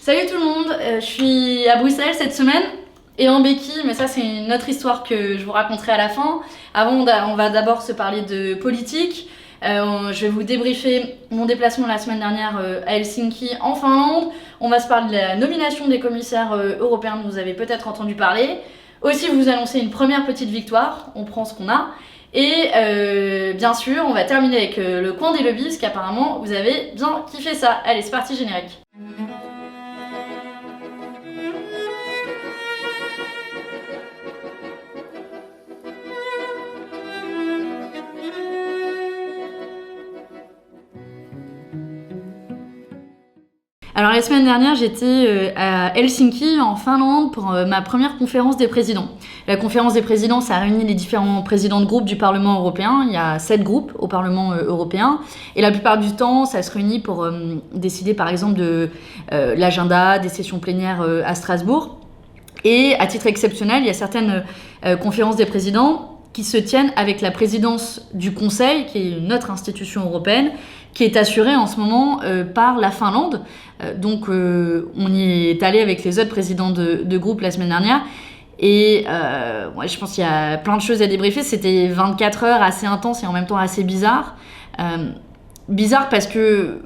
Salut tout le monde, je suis à Bruxelles cette semaine et en béquille, mais ça c'est une autre histoire que je vous raconterai à la fin. Avant on va d'abord se parler de politique. Je vais vous débriefer mon déplacement la semaine dernière à Helsinki en Finlande. On va se parler de la nomination des commissaires européens dont vous avez peut-être entendu parler. Aussi vous annoncer une première petite victoire, on prend ce qu'on a. Et bien sûr on va terminer avec le coin des lobbies, parce qu'apparemment vous avez bien kiffé ça. Allez c'est parti, générique. Alors la semaine dernière, j'étais à Helsinki, en Finlande, pour ma première conférence des présidents. La conférence des présidents, ça réunit les différents présidents de groupes du Parlement européen. Il y a 7 groupes au Parlement européen. Et la plupart du temps, ça se réunit pour décider par exemple de l'agenda des sessions plénières à Strasbourg. Et à titre exceptionnel, il y a certaines conférences des présidents qui se tiennent avec la présidence du Conseil, qui est une autre institution européenne, qui est assurée en ce moment par la Finlande. Donc on y est allé avec les autres présidents de groupe la semaine dernière. Et ouais, je pense qu'il y a plein de choses à débriefer. C'était 24 heures assez intenses et en même temps assez bizarre. Bizarre parce que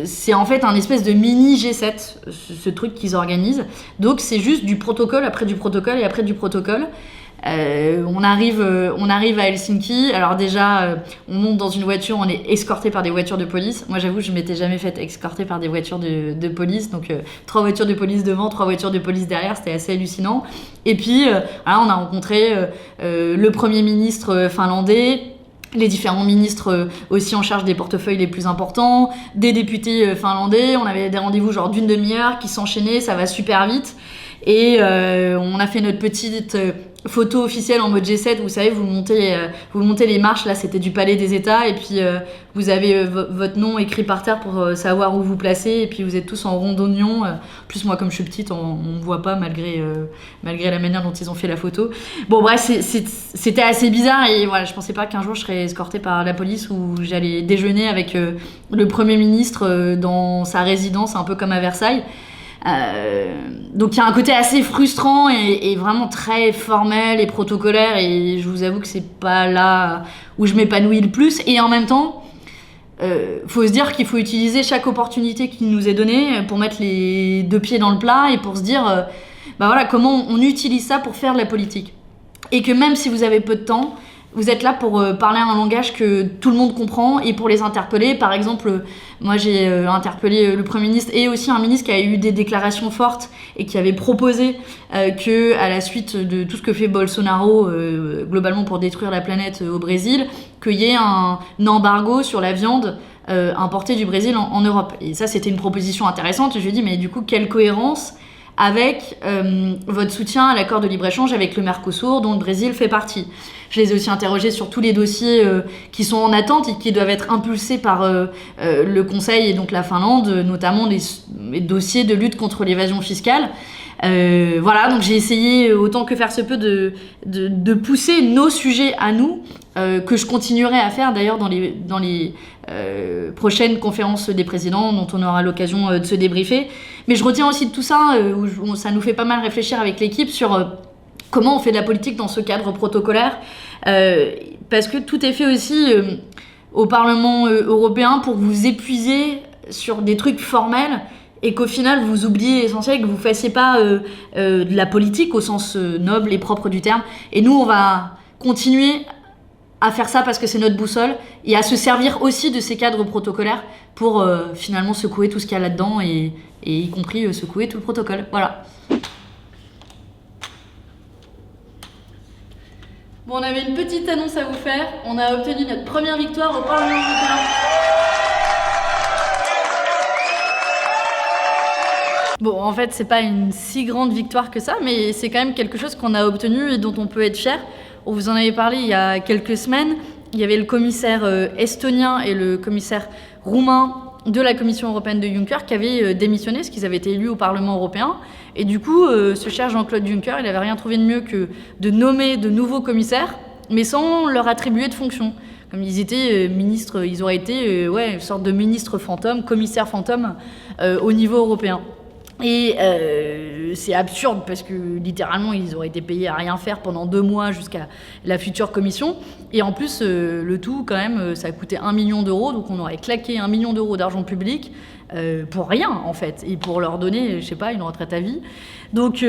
c'est en fait un espèce de mini G7, ce truc qu'ils organisent. Donc c'est juste du protocole après du protocole et après du protocole. On arrive à Helsinki. Alors déjà, on monte dans une voiture, on est escorté par des voitures de police. Moi, j'avoue, je m'étais jamais fait escorter par des voitures de police. Donc, 3 voitures de police devant, 3 voitures de police derrière, c'était assez hallucinant. Et puis, voilà, on a rencontré le Premier ministre finlandais, les différents ministres aussi en charge des portefeuilles les plus importants, des députés finlandais. On avait des rendez-vous genre d'une demi-heure qui s'enchaînaient, ça va super vite. Et on a fait notre petite photo officielle en mode G7. Vous savez, vous montez les marches, là c'était du Palais des États, et puis vous avez votre nom écrit par terre pour savoir où vous placez, et puis vous êtes tous en rond d'oignon. Plus moi, comme je suis petite, on me voit pas malgré la manière dont ils ont fait la photo. Bon bref, c'était assez bizarre, et voilà, je pensais pas qu'un jour je serais escortée par la police ou j'allais déjeuner avec le Premier ministre dans sa résidence, un peu comme à Versailles. Donc il y a un côté assez frustrant et vraiment très formel et protocolaire, et je vous avoue que c'est pas là où je m'épanouis le plus. Et en même temps, faut se dire qu'il faut utiliser chaque opportunité qui nous est donnée pour mettre les 2 pieds dans le plat et pour se dire bah voilà, comment on utilise ça pour faire de la politique. Et que même si vous avez peu de temps, vous êtes là pour parler un langage que tout le monde comprend et pour les interpeller. Par exemple, moi j'ai interpellé le Premier ministre et aussi un ministre qui a eu des déclarations fortes et qui avait proposé que, à la suite de tout ce que fait Bolsonaro globalement pour détruire la planète au Brésil, qu'il y ait un embargo sur la viande importée du Brésil en Europe. Et ça, c'était une proposition intéressante. Je lui ai dit, mais du coup, quelle cohérence avec votre soutien à l'accord de libre-échange avec le Mercosur, dont le Brésil fait partie. Je les ai aussi interrogés sur tous les dossiers qui sont en attente et qui doivent être impulsés par le Conseil et donc la Finlande, notamment les dossiers de lutte contre l'évasion fiscale. Voilà, donc j'ai essayé autant que faire se peut de pousser nos sujets à nous, que je continuerai à faire d'ailleurs dans les prochaines conférences des présidents dont on aura l'occasion de se débriefer. Mais je retiens aussi de tout ça, où ça nous fait pas mal réfléchir avec l'équipe sur comment on fait de la politique dans ce cadre protocolaire, parce que tout est fait aussi au Parlement européen pour vous épuiser sur des trucs formels et qu'au final vous oubliez l'essentiel, que vous fassiez pas de la politique au sens noble et propre du terme. Et nous, on va continuer à faire ça parce que c'est notre boussole, et à se servir aussi de ces cadres protocolaires pour finalement secouer tout ce qu'il y a là-dedans, et y compris secouer tout le protocole. Voilà. Bon, on avait une petite annonce à vous faire. On a obtenu notre première victoire au Parlement européen. Bon, en fait, c'est pas une si grande victoire que ça, mais c'est quand même quelque chose qu'on a obtenu et dont on peut être fier. On vous en avait parlé il y a quelques semaines. Il y avait le commissaire estonien et le commissaire roumain de la Commission européenne de Juncker qui avaient démissionné parce qu'ils avaient été élus au Parlement européen. Et du coup, ce cher Jean-Claude Juncker, il n'avait rien trouvé de mieux que de nommer de nouveaux commissaires, mais sans leur attribuer de fonction. Comme ils étaient ministres, ils auraient été une sorte de ministre fantôme, commissaire fantôme au niveau européen. Et c'est absurde parce que littéralement ils auraient été payés à rien faire pendant 2 mois jusqu'à la future commission. Et en plus le tout quand même ça a coûté 1 million d'euros, donc on aurait claqué 1 million d'euros d'argent public pour rien en fait, et pour leur donner je sais pas une retraite à vie. Donc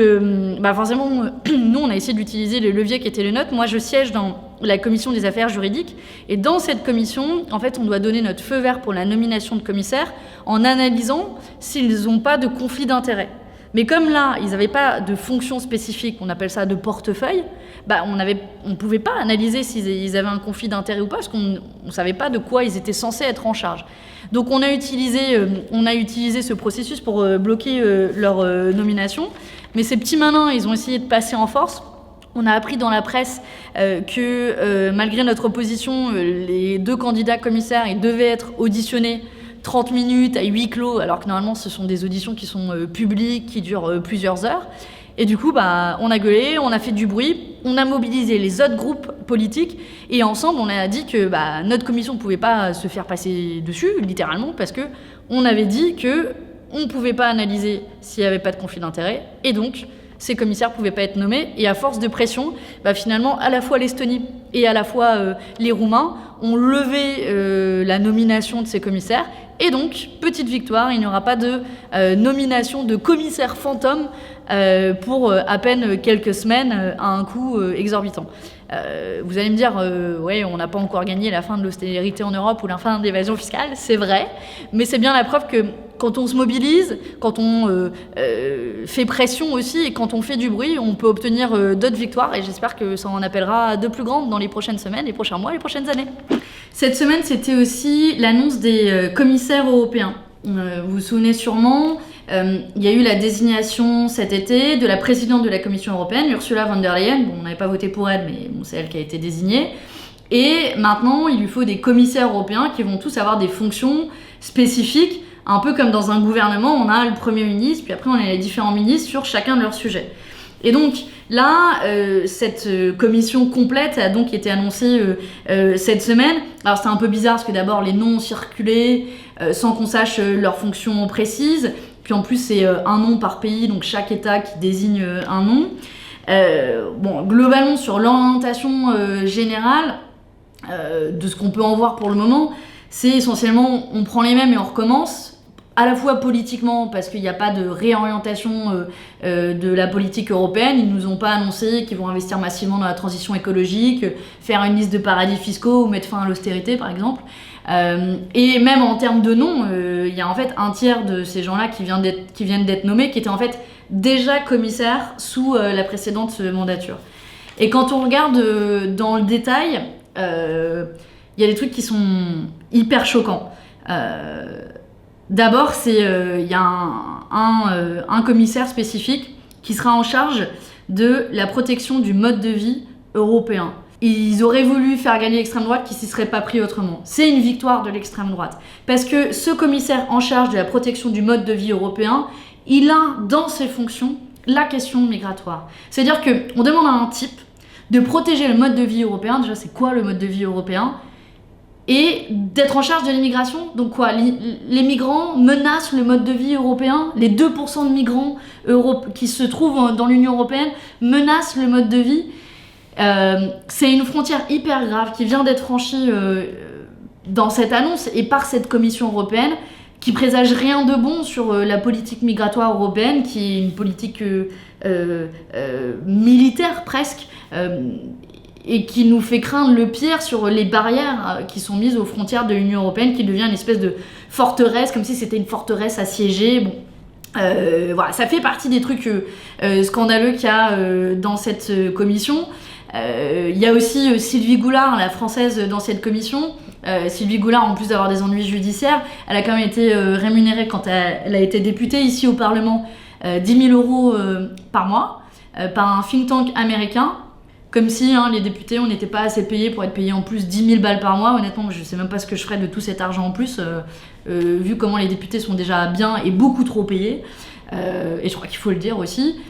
forcément nous on a essayé d'utiliser les leviers qui étaient les nôtres. Moi je siège dans la commission des affaires juridiques, et dans cette commission en fait on doit donner notre feu vert pour la nomination de commissaires en analysant s'ils n'ont pas de conflit d'intérêts. Mais comme là, ils n'avaient pas de fonction spécifique, on appelle ça de portefeuille, on ne pouvait pas analyser s'ils avaient un conflit d'intérêt ou pas, parce qu'on ne savait pas de quoi ils étaient censés être en charge. Donc on a utilisé ce processus pour bloquer leur nomination. Mais ces petits malins, ils ont essayé de passer en force. On a appris dans la presse que malgré notre opposition, les 2 candidats commissaires, ils devaient être auditionnés 30 minutes à huis clos, alors que normalement ce sont des auditions qui sont publiques, qui durent plusieurs heures. Et du coup, on a gueulé, on a fait du bruit, on a mobilisé les autres groupes politiques, et ensemble on a dit que notre commission ne pouvait pas se faire passer dessus, littéralement, parce qu'on avait dit qu'on ne pouvait pas analyser s'il n'y avait pas de conflit d'intérêt, et donc ces commissaires ne pouvaient pas être nommés. Et à force de pression, finalement, à la fois l'Estonie et à la fois les Roumains ont levé la nomination de ces commissaires. Et donc, petite victoire, il n'y aura pas de nomination de commissaire fantôme pour à peine quelques semaines à un coût exorbitant. Vous allez me dire, on n'a pas encore gagné la fin de l'austérité en Europe ou la fin de l'évasion fiscale, c'est vrai, mais c'est bien la preuve que quand on se mobilise, quand on fait pression aussi et quand on fait du bruit, on peut obtenir d'autres victoires, et j'espère que ça en appellera de plus grandes dans les prochaines semaines, les prochains mois, les prochaines années. Cette semaine, c'était aussi l'annonce des commissaires européens. Vous vous souvenez sûrement, il y a eu la désignation cet été de la présidente de la Commission européenne, Ursula von der Leyen. On n'avait pas voté pour elle, mais c'est elle qui a été désignée. Et maintenant, il lui faut des commissaires européens qui vont tous avoir des fonctions spécifiques, un peu comme dans un gouvernement, on a le Premier ministre, puis après on a les différents ministres sur chacun de leurs sujets. Et donc là, cette commission complète a donc été annoncée cette semaine. Alors c'est un peu bizarre parce que d'abord les noms ont circulé sans qu'on sache leurs fonctions précises. Puis en plus c'est un nom par pays, donc chaque État qui désigne un nom. Globalement sur l'orientation générale de ce qu'on peut en voir pour le moment, c'est essentiellement on prend les mêmes et on recommence. À la fois politiquement, parce qu'il n'y a pas de réorientation de la politique européenne. Ils ne nous ont pas annoncé qu'ils vont investir massivement dans la transition écologique, faire une liste de paradis fiscaux ou mettre fin à l'austérité, par exemple. Et même en termes de nom, il y a en fait un tiers de ces gens-là qui viennent d'être nommés, qui étaient en fait déjà commissaires sous la précédente mandature. Et quand on regarde dans le détail, il y a des trucs qui sont hyper choquants. D'abord, il y a un commissaire spécifique qui sera en charge de la protection du mode de vie européen. Ils auraient voulu faire gagner l'extrême droite qui s'y serait pas pris autrement. C'est une victoire de l'extrême droite. Parce que ce commissaire en charge de la protection du mode de vie européen, il a dans ses fonctions la question migratoire. C'est-à-dire qu'on demande à un type de protéger le mode de vie européen. Déjà, c'est quoi le mode de vie européen ? Et d'être en charge de l'immigration. Donc quoi, les migrants menacent le mode de vie européen. Les 2% de migrants qui se trouvent dans l'Union européenne menacent le mode de vie. C'est une frontière hyper grave qui vient d'être franchie dans cette annonce et par cette Commission européenne qui présage rien de bon sur la politique migratoire européenne, qui est une politique militaire presque, et qui nous fait craindre le pire sur les barrières qui sont mises aux frontières de l'Union européenne, qui devient une espèce de forteresse, comme si c'était une forteresse assiégée. Voilà, ça fait partie des trucs scandaleux qu'il y a dans cette commission. Il y a aussi Sylvie Goulard, la française dans cette commission. Sylvie Goulard, en plus d'avoir des ennuis judiciaires, elle a quand même été rémunérée quand elle a été députée ici au Parlement 10 000 euros par mois par un think tank américain. Comme si les députés, on n'était pas assez payés pour être payés en plus 10 000 balles par mois. Honnêtement, je ne sais même pas ce que je ferais de tout cet argent en plus, vu comment les députés sont déjà bien et beaucoup trop payés. Et je crois qu'il faut le dire aussi.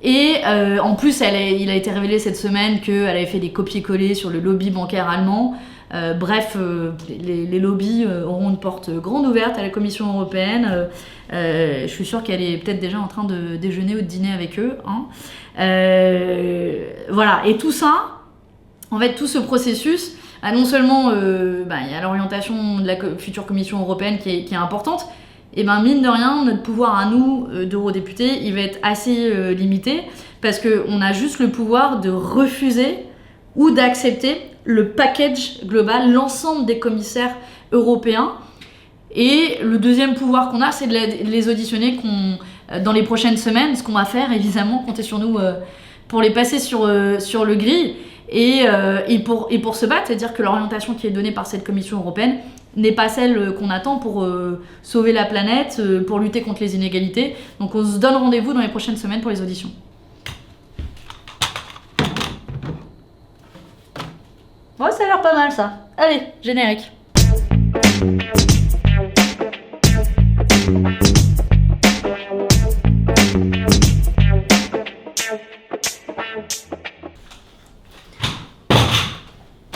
Et en plus, il a été révélé cette semaine qu'elle avait fait des copier-coller sur le lobby bancaire allemand. Bref, les lobbies auront une porte grande ouverte à la Commission européenne. Je suis sûre qu'elle est peut-être déjà en train de déjeuner ou de dîner avec eux. Hein. Voilà, et tout ça, en fait, tout ce processus, non seulement il y a l'orientation de la future Commission européenne qui est importante, et mine de rien, notre pouvoir à nous, d'eurodéputés, il va être assez limité, parce qu'on a juste le pouvoir de refuser ou d'accepter le package global, l'ensemble des commissaires européens. Et le deuxième pouvoir qu'on a, c'est de les auditionner dans les prochaines semaines. Ce qu'on va faire, évidemment, comptez sur nous pour les passer sur le grill. Et pour se battre, c'est-à-dire que l'orientation qui est donnée par cette Commission européenne n'est pas celle qu'on attend pour sauver la planète, pour lutter contre les inégalités. Donc on se donne rendez-vous dans les prochaines semaines pour les auditions. Ouais, ça a l'air pas mal ça. Allez, générique.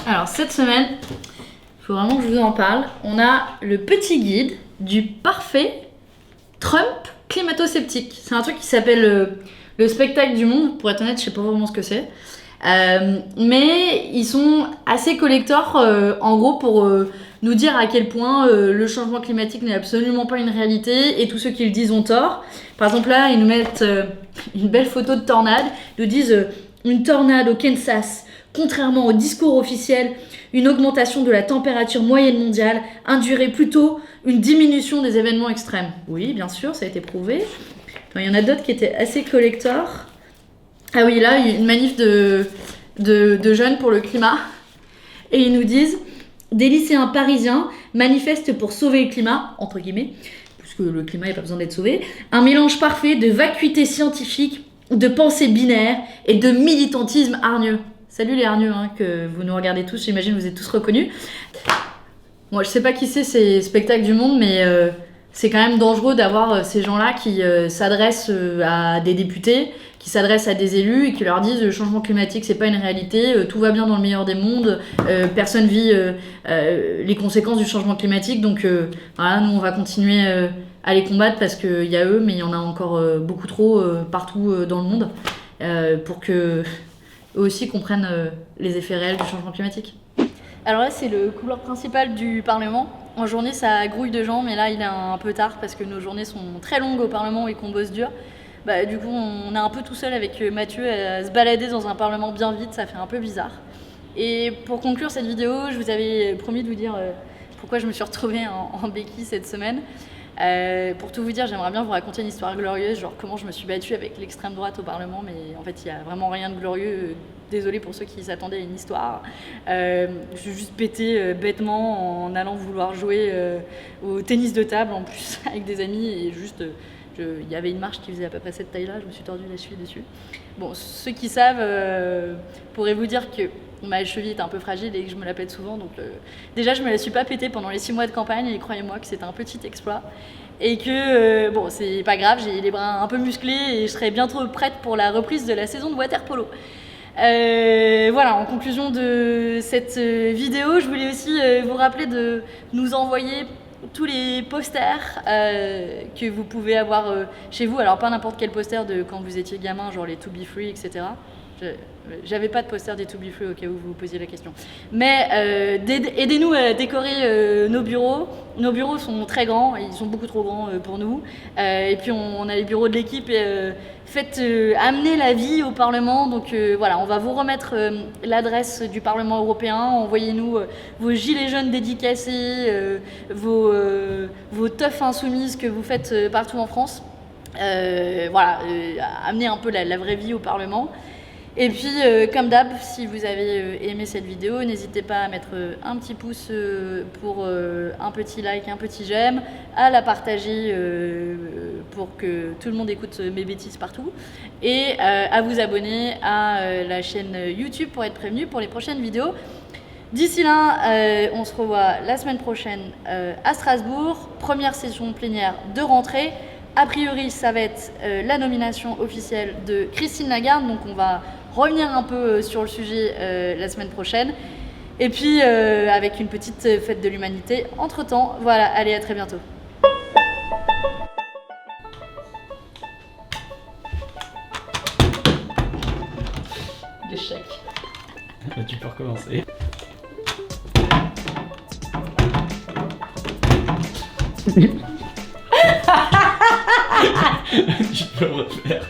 Alors cette semaine, il faut vraiment que je vous en parle. On a le petit guide du parfait Trump climato-sceptique. C'est un truc qui s'appelle le spectacle du monde. Pour être honnête, je sais pas vraiment ce que c'est. Mais ils sont assez collectors en gros pour nous dire à quel point le changement climatique n'est absolument pas une réalité et tous ceux qui le disent ont tort. Par exemple là, ils nous mettent une belle photo de tornade. Ils nous disent une tornade au Kansas, contrairement au discours officiel, une augmentation de la température moyenne mondiale induirait plutôt une diminution des événements extrêmes. Oui, bien sûr, ça a été prouvé. Il y en a d'autres qui étaient assez collectors. Ah oui, là, il y a une manif de jeunes pour le climat. Et ils nous disent « Des lycéens parisiens manifestent pour sauver le climat, entre guillemets, puisque le climat n'a pas besoin d'être sauvé, un mélange parfait de vacuité scientifique, de pensée binaire et de militantisme hargneux. » Salut les hargneux, hein, que vous nous regardez tous, j'imagine que vous êtes tous reconnus. Moi, je sais pas qui c'est ces spectacles du monde, mais c'est quand même dangereux d'avoir ces gens-là qui s'adressent à des députés, qui s'adressent à des élus et qui leur disent le changement climatique c'est pas une réalité, tout va bien dans le meilleur des mondes, personne vit les conséquences du changement climatique, donc voilà, nous on va continuer à les combattre parce qu'il y a eux, mais il y en a encore beaucoup trop partout dans le monde pour que eux aussi comprennent les effets réels du changement climatique. Alors là, c'est le couloir principal du Parlement. En journée, ça grouille de gens, mais là, il est un peu tard parce que nos journées sont très longues au Parlement et qu'on bosse dur. Du coup, on est un peu tout seul avec Mathieu à se balader dans un Parlement bien vide, ça fait un peu bizarre. Et pour conclure cette vidéo, je vous avais promis de vous dire pourquoi je me suis retrouvée en béquille cette semaine. Pour tout vous dire, j'aimerais bien vous raconter une histoire glorieuse, genre comment je me suis battue avec l'extrême droite au Parlement, mais en fait il n'y a vraiment rien de glorieux. Désolée pour ceux qui s'attendaient à une histoire. Je suis juste pété bêtement en allant vouloir jouer au tennis de table en plus avec des amis et juste il y avait une marche qui faisait à peu près cette taille-là, je me suis tordue la cheville dessus. Bon, ceux qui savent pourraient vous dire que ma cheville est un peu fragile et que je me la pète souvent, donc déjà je me la suis pas pétée pendant les 6 mois de campagne et croyez-moi que c'est un petit exploit et que bon c'est pas grave, j'ai les bras un peu musclés et je serai bientôt prête pour la reprise de la saison de water polo. Voilà, en conclusion de cette vidéo, je voulais aussi vous rappeler de nous envoyer tous les posters que vous pouvez avoir chez vous. Alors pas n'importe quel poster de quand vous étiez gamin, genre les To Be Free, etc. J'avais pas de poster des To Be Free au cas où vous vous posiez la question. Mais aidez-nous à décorer nos bureaux. Nos bureaux sont très grands, ils sont beaucoup trop grands pour nous. Et puis on a les bureaux de l'équipe et faites amener la vie au Parlement. Donc voilà, on va vous remettre l'adresse du Parlement européen. Envoyez-nous vos gilets jaunes dédicacés, vos teufs insoumises que vous faites partout en France. Voilà, amener un peu la vraie vie au Parlement. Et puis, comme d'hab, si vous avez aimé cette vidéo, n'hésitez pas à mettre un petit pouce pour un petit like, un petit j'aime, à la partager pour que tout le monde écoute mes bêtises partout, et à vous abonner à la chaîne YouTube pour être prévenu pour les prochaines vidéos. D'ici là, on se revoit la semaine prochaine à Strasbourg, première session plénière de rentrée. A priori, ça va être la nomination officielle de Christine Lagarde, donc on va revenir un peu sur le sujet la semaine prochaine. Et puis avec une petite fête de l'humanité entre temps. Voilà, allez, à très bientôt. L'échec. Tu peux recommencer. Tu peux refaire.